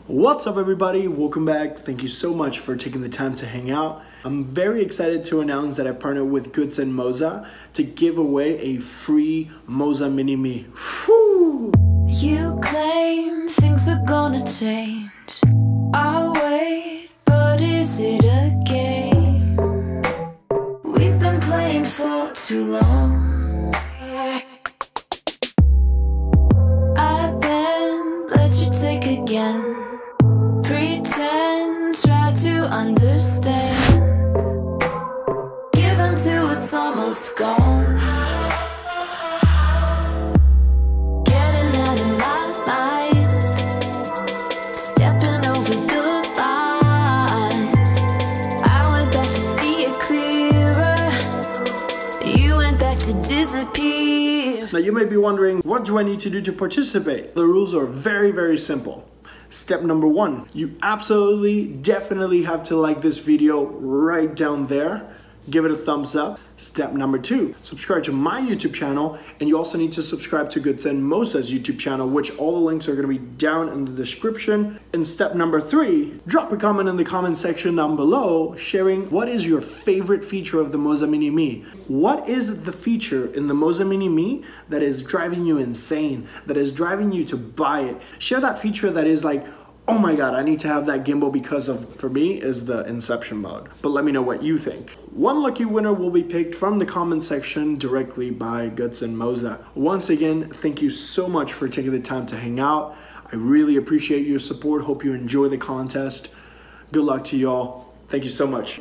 What's up everybody, welcome back. Thank you so much for taking the time to hang out. I'm very excited to announce that I've partnered with Gudsen Moza to give away a free Moza Mini-MI. Whew. You claim things are gonna change. I'll wait, but is it a game? We've been playing for too long. I then let you take again. Pretend, try to understand. Give until it's almost gone. Getting out of my mind. Stepping over the lines. I went back to see it clearer. You went back to disappear. Now you may be wondering, what do I need to do to participate? The rules are very, very simple. Step number one, you absolutely, definitely have to like this video right down there. Give it a thumbs up. Step number two, subscribe to my YouTube channel, and you also need to subscribe to Gudsen Moza's YouTube channel, which all the links are going to be down in the description. And step number three, drop a comment in the comment section down below sharing what is your favorite feature of the Moza Mini-MI. What is the feature in the Moza Mini-MI that is driving you insane, that is driving you to buy it? Share that feature that is like, oh my god, I need to have that gimbal because of, for me, is the inception mode. But let me know what you think. One lucky winner will be picked from the comment section directly by Gudsen Moza. Once again, thank you so much for taking the time to hang out. I really appreciate your support. Hope you enjoy the contest. Good luck to y'all. Thank you so much.